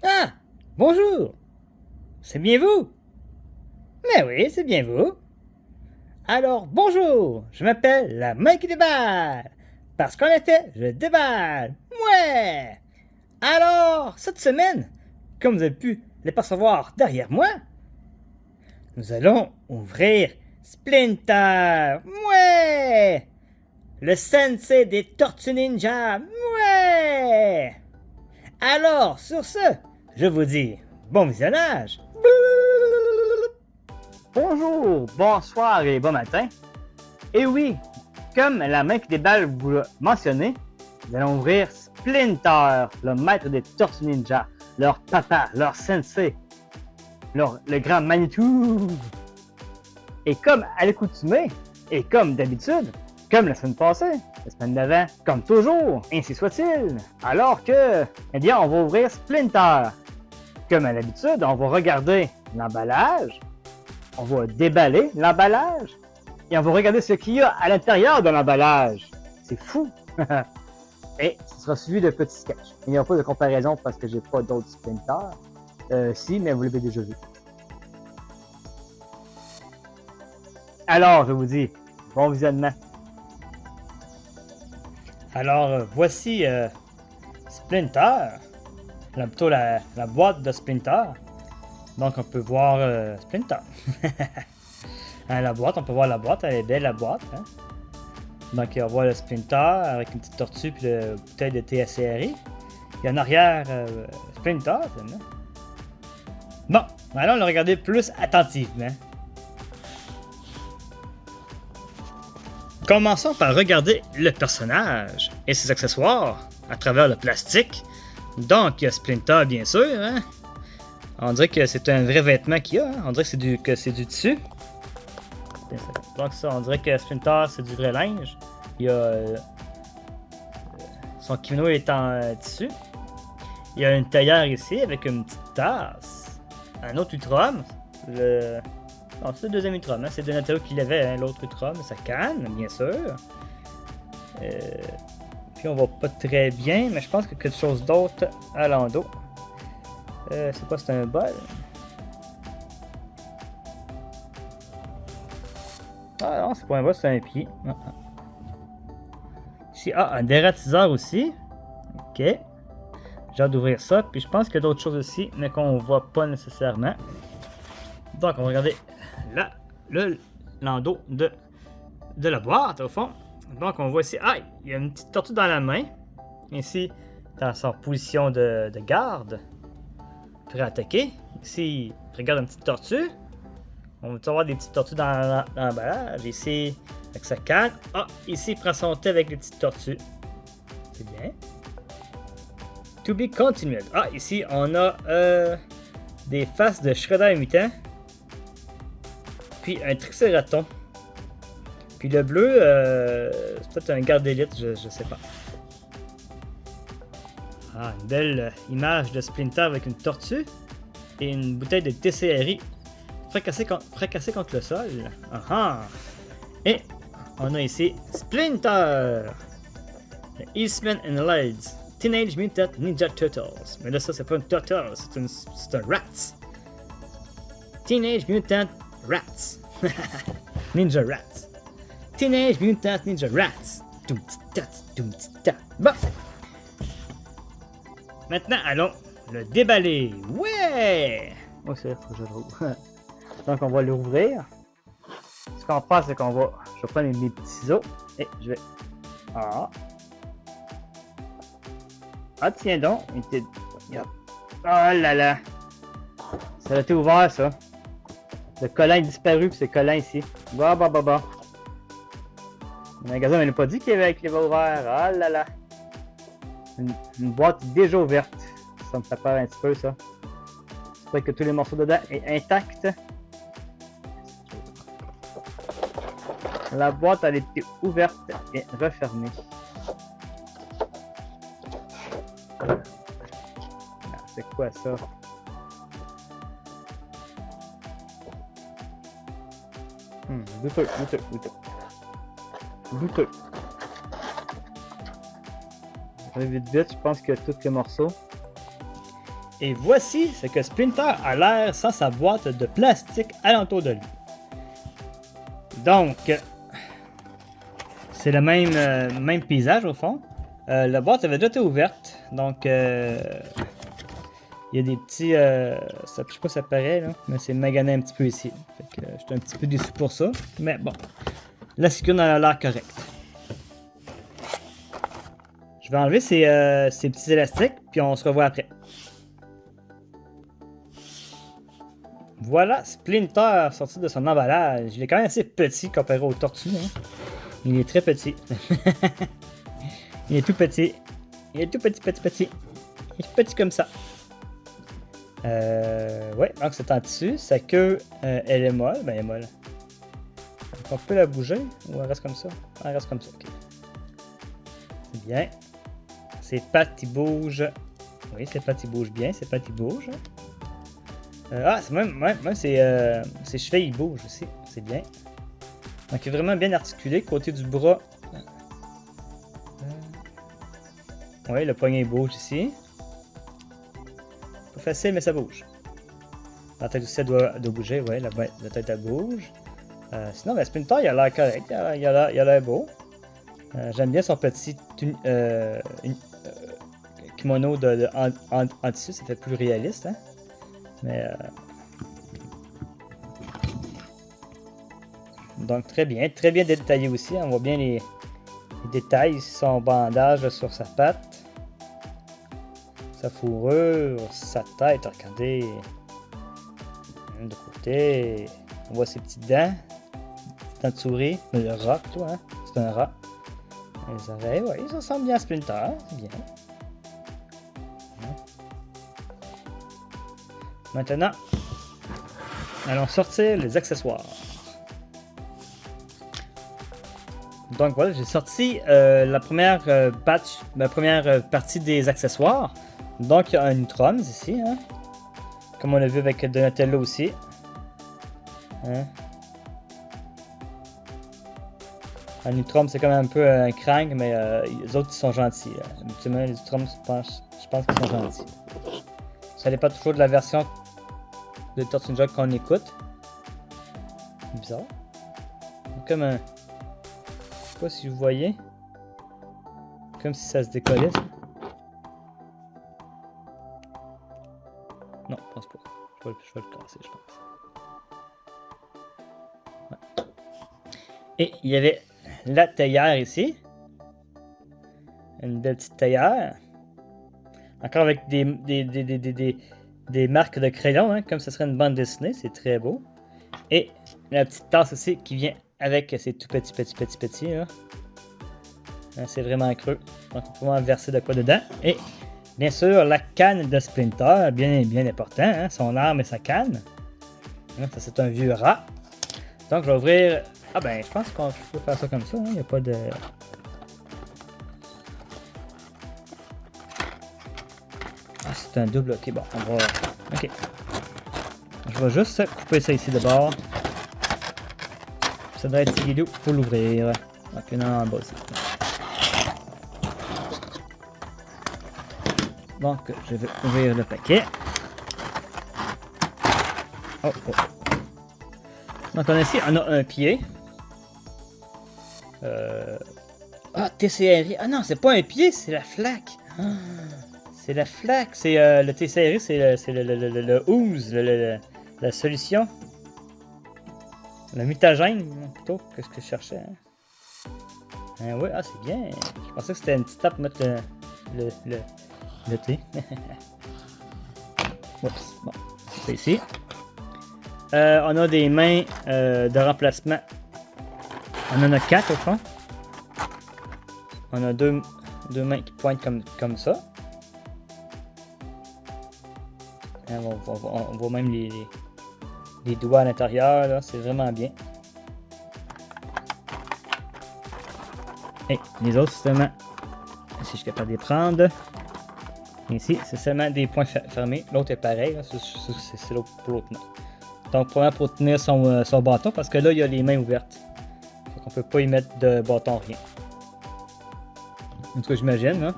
Ah! Bonjour! C'est bien vous? Mais oui, c'est bien vous. Alors, bonjour! Je m'appelle la main qui déballe! Parce qu'en effet, je déballe! Ouais! Alors, cette semaine, comme vous avez pu l'apercevoir derrière moi, nous allons ouvrir Splinter! Ouais! Le sensei des Tortues Ninja! Ouais! Alors, sur ce, je vous dis bon visionnage! Bonjour, bonsoir et bon matin. Et oui, comme la main qui déballe vous l'a mentionné, nous allons ouvrir Splinter, le maître des Tortues Ninja, leur papa, leur sensei, le grand Manitou. Et comme à l'accoutumée, et comme d'habitude, comme la semaine passée, la semaine d'avant, comme toujours, ainsi soit-il. Alors que, eh bien, on va ouvrir Splinter. Comme à l'habitude, on va regarder l'emballage, on va déballer l'emballage et on va regarder ce qu'il y a à l'intérieur de l'emballage. C'est fou! Et ce sera suivi de petits sketchs. Il n'y aura pas de comparaison parce que j'ai pas d'autres Splinter. Si, mais vous l'avez déjà vu. Alors, je vous dis, bon visionnement. Alors, voici Splinter, plutôt la boîte de Splinter. Donc, on peut voir Splinter. Hein, la boîte, on peut voir la boîte, elle est belle la boîte. Hein? Donc, on voit le Splinter avec une petite tortue puis une bouteille de TSCRI. Et en arrière, Splinter. Bon, allons le regarder plus attentivement. Commençons par regarder le personnage et ses accessoires à travers le plastique. Donc, il y a Splinter, bien sûr. Hein? On dirait que c'est un vrai vêtement qu'il y a. Hein? On dirait que c'est du tissu. Donc, ça, on dirait que Splinter, c'est du vrai linge. Il y a. Son kimono est en tissu. Il y a une théière ici avec une petite tasse. Un autre Ultram. Non, c'est le deuxième Ultram. Hein? C'est Donatello qui l'avait, hein? L'autre Ultram. Sa canne, bien sûr. Puis on voit pas très bien, mais je pense qu'il y a quelque chose d'autre à l'endos. C'est quoi? C'est un bol? Ah non, c'est pas un bol, c'est un pied. Ici, un dératiseur aussi. Ok. J'ai hâte d'ouvrir ça. Puis je pense qu'il y a d'autres choses aussi, mais qu'on voit pas nécessairement. Donc, on va regarder là, l'endos de la boîte, au fond. Donc, on voit ici, il y a une petite tortue dans la main. Ici, dans sa position de garde. Prêt à attaquer. Ici, il regarde une petite tortue. On va avoir des petites tortues dans l'emballage. Ici, avec sa canne. Ici, il prend son thé avec les petites tortues. C'est bien. To be continued. Ici, on a des faces de Shredder mutant. Puis un Triceratops. Puis le bleu, c'est peut-être un garde d'élite, je sais pas. Une belle image de Splinter avec une tortue et une bouteille de TCRI fracassée contre le sol. Et on a ici Splinter, The Eastman and Lights, Teenage Mutant Ninja Turtles. Mais là, ça, c'est pas une turtle, c'est un rat. Teenage Mutant Rats. Ninja Rats. Teenage Mutant Ninja Rats. Bon. Maintenant, allons le déballer. Ouais! C'est faut que je l'ouvre. Donc, on va l'ouvrir. Ce qu'on va faire, c'est qu'on va. Je vais prendre mes petits ciseaux et je vais. Tiens donc. Oh là là. Ça a été ouvert, ça. Le collant est disparu, puis c'est le collant ici. Bah. Le magasin m'a pas dit qu'il y avait ouvert. Oh là là. Une boîte déjà ouverte. Ça me fait peur un petit peu, ça. J'espère que tous les morceaux dedans sont intacts. La boîte, elle était ouverte et refermée. C'est quoi ça? Douteux. Vite, je pense qu'il y a tous les morceaux. Et voici ce que Splinter a l'air sans sa boîte de plastique alentour de lui. Donc, c'est le même paysage au fond. La boîte avait déjà été ouverte, donc il y a des petits... ça, je sais pas si ça paraît, là, mais c'est magané un petit peu ici. Fait que j'étais un petit peu déçu pour ça, mais bon. La sécurité a l'air correcte. Je vais enlever ces petits élastiques, puis on se revoit après. Voilà Splinter sorti de son emballage. Il est quand même assez petit comparé aux tortues. Hein. Il est très petit. Il est tout petit. Il est tout petit. Il est petit comme ça. Ouais, donc c'est en tissu. Sa queue, elle est molle. Ben, elle est molle. On peut la bouger ou elle reste comme ça? Elle reste comme ça, ok. C'est bien. Ses pattes, ils bougent. Oui, ses pattes, ils bougent bien. Ses pattes, ils bougent. Même ses chevilles, ils bougent aussi. C'est bien. Donc, il est vraiment bien articulé. Côté du bras. Oui, le poignet bouge ici. Pas facile, mais ça bouge. La tête aussi, elle doit bouger. Oui, la tête, elle bouge. Sinon, ben, Splinter, il a l'air correct. Il a l'air beau. J'aime bien son petit kimono en tissu. Ça fait plus réaliste. Hein? Mais donc très bien détaillé aussi. On voit bien les détails, son bandage sur sa patte, sa fourrure, sa tête. Regardez de côté. On voit ses petites dents de souris. Le rat, toi, hein? C'est un rat. Les oreilles, oui, ça ressemble bien à Splinter. C'est bien. Maintenant, allons sortir les accessoires. Donc voilà, j'ai sorti la première partie des accessoires. Donc il y a un Neutrons ici, hein? Comme on l'a vu avec Donatello aussi. Hein? Un Neutron, c'est quand même un peu un crank, mais les autres ils sont gentils. Habituellement, les Neutrons, je pense qu'ils sont gentils. Ça n'est pas toujours de la version de Tortue Ninja qu'on écoute. C'est bizarre. Comme un... Je sais pas si vous voyez. Comme si ça se décollait. Ça. Non, je pense pas. Je vais le casser, je pense. Ouais. Et il y avait la théière ici. Une belle petite théière. Encore avec des marques de crayon, hein, comme ce serait une bande dessinée, c'est très beau. Et la petite tasse aussi qui vient avec ces tout petits. Là. Hein, c'est vraiment creux. Donc on peut vraiment verser de quoi dedans. Et bien sûr, la canne de Splinter, bien important, hein, son arme et sa canne. Hein, ça c'est un vieux rat. Donc je vais ouvrir... Ah ben, je pense qu'on peut faire ça comme ça, il n'y a pas de... Ah, c'est un double, ok, bon, on va... Ok. Je vais juste couper ça ici d'abord. Ça doit être guidou pour l'ouvrir. Ok, non, en bas aussi. Donc, je vais ouvrir le paquet. Oh. Donc, on a un pied. Ah, TCRI. Ah non, c'est pas un pied, c'est la flaque. C'est la flaque. C'est le TCRI, c'est le ooze, la solution. Le mutagène, plutôt, que ce que je cherchais. Hein. Oui, ah, c'est bien. Je pensais que c'était une petite tape pour mettre le thé. Oups, bon, c'est ici. On a des mains de remplacement. On en a 4 au fond. On a deux mains qui pointent comme ça. Hein, on voit même les doigts à l'intérieur, là, c'est vraiment bien. Et les autres, seulement, si je suis capable de les prendre. Ici, c'est seulement des points fermés. L'autre est pareil, c'est l'autre pour l'autre. Donc, premièrement pour tenir son bâton, parce que là, il y a les mains ouvertes. Donc, on peut pas y mettre de bâton, rien. En tout cas, j'imagine. Hein?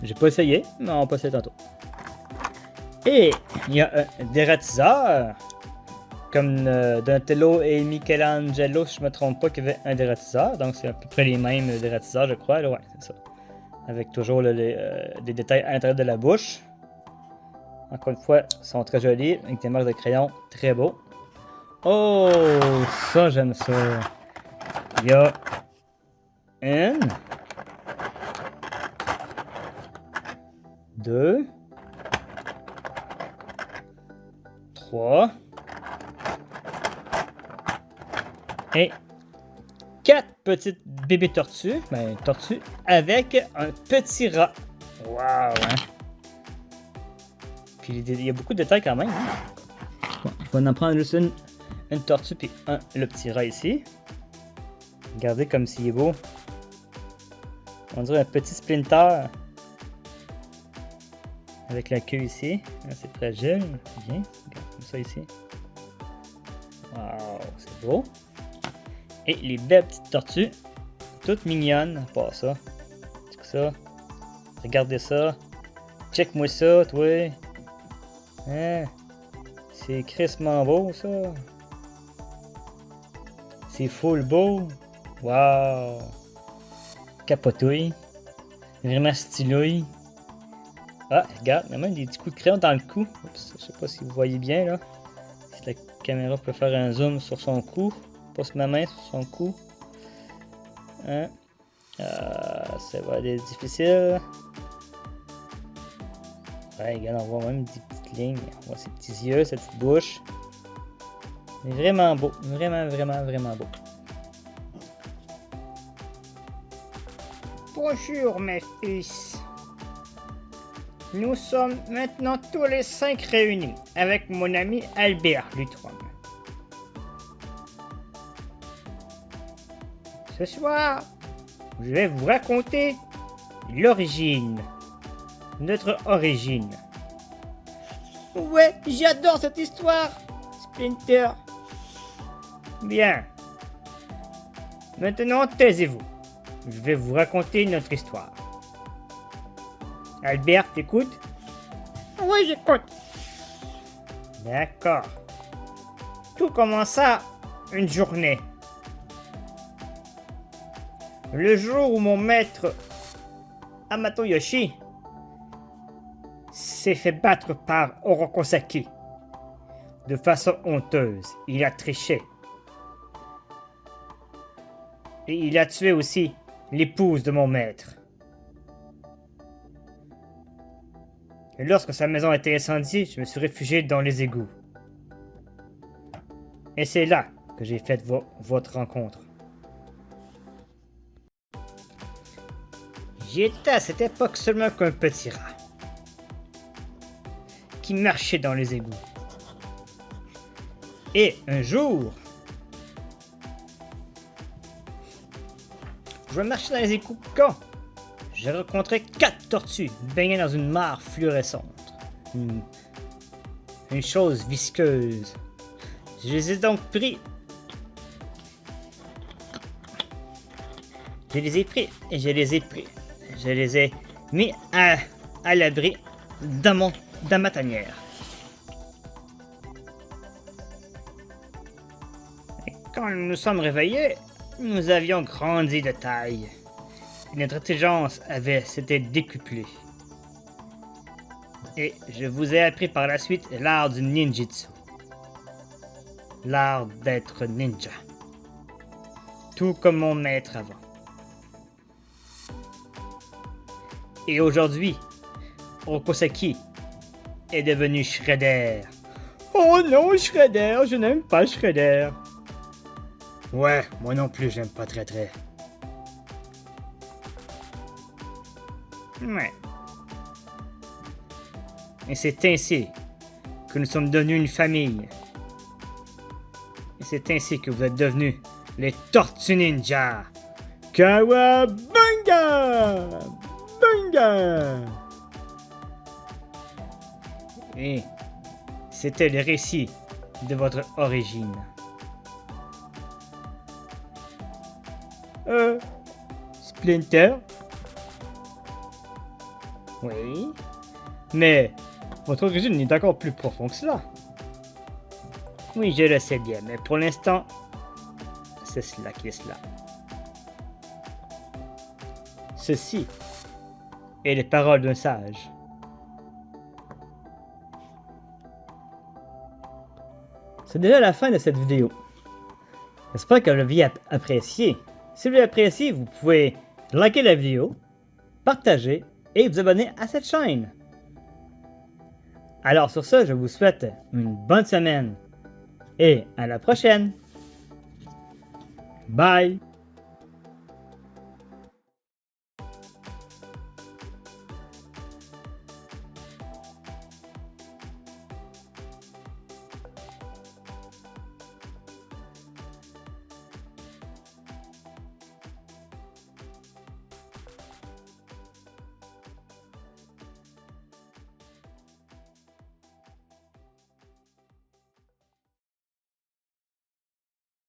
J'ai pas essayé, mais on va pas essayer tantôt. Et il y a un dératiseur. Comme Donatello et Michelangelo, si je me trompe pas, qui avait un dératiseur. Donc c'est à peu près les mêmes dératiseurs, je crois. Là, ouais, c'est ça. Avec toujours des détails à l'intérieur de la bouche. Encore une fois, ils sont très jolis. Avec des marques de crayon très beaux. Oh, ça j'aime ça. Il y a une, deux, trois et quatre petites bébés tortues. Ben, tortues avec un petit rat. Wow, hein? Puis il y a beaucoup de détails quand même. Hein? Bon, on va en prendre juste une tortue puis le petit rat ici. Regardez comme s'il est beau. On dirait un petit Splinter. Avec la queue ici. C'est fragile. Bien. Regarde comme ça ici. Wow, c'est beau. Et les belles petites tortues. Toutes mignonnes. Pas ça. C'est ça. Regardez ça. Check-moi ça, toi. Hein? C'est crissement beau, ça. C'est full beau. Wow! Capotouille. Vraiment stylouille. Ah, regarde, il y a même des petits coups de crayon dans le cou. Oups, je sais pas si vous voyez bien là. Si la caméra peut faire un zoom sur son cou. Pas sur ma main, sur son cou. Hein? Ça va être difficile. Ouais, regarde, on voit même des petites lignes. On voit ses petits yeux, sa petite bouche. Vraiment beau. Vraiment, vraiment, vraiment beau. Bonjour mes fils. Nous sommes maintenant tous les 5 réunis avec mon ami Albert Lutron. Ce soir, je vais vous raconter l'origine. Notre origine. Ouais, j'adore cette histoire, Splinter. Bien. Maintenant, taisez-vous. Je vais vous raconter notre histoire. Albert, t'écoutes? Oui, j'écoute. D'accord. Tout commença une journée. Le jour où mon maître Hamato Yoshi s'est fait battre par Orokosaki. De façon honteuse, il a triché. Et il a tué aussi l'épouse de mon maître. Et lorsque sa maison a été incendiée, je me suis réfugié dans les égouts. Et c'est là que j'ai fait votre rencontre. J'étais à cette époque seulement qu'un petit rat qui marchait dans les égouts. Et un jour, je marchais dans les égouts quand j'ai rencontré 4 tortues baignées dans une mare fluorescente. Une chose visqueuse. Je les ai donc pris. Je les ai pris et je les ai mis à l'abri dans ma tanière. Et quand nous nous sommes réveillés, nous avions grandi de taille. Et notre intelligence s'était décuplée. Et je vous ai appris par la suite l'art du ninjitsu. L'art d'être ninja. Tout comme mon maître avant. Et aujourd'hui, Orokosaki est devenu Shredder. Oh non, Shredder, je n'aime pas Shredder. Ouais, moi non plus, j'aime pas très. Ouais. Et c'est ainsi que nous sommes devenus une famille. Et c'est ainsi que vous êtes devenus les Tortues Ninja. Kawabunga! Bunga! Et c'était le récit de votre origine. Splinter? Oui. Mais Votre origine est encore plus profonde que cela. Oui, je le sais bien, mais pour l'instant, c'est cela qui est cela. Ceci est les paroles d'un sage. C'est déjà la fin de cette vidéo. J'espère que vous l'avez apprécié. Si vous l'avez apprécié, vous pouvez liker la vidéo, partager et vous abonner à cette chaîne. Alors sur ce, je vous souhaite une bonne semaine et à la prochaine. Bye!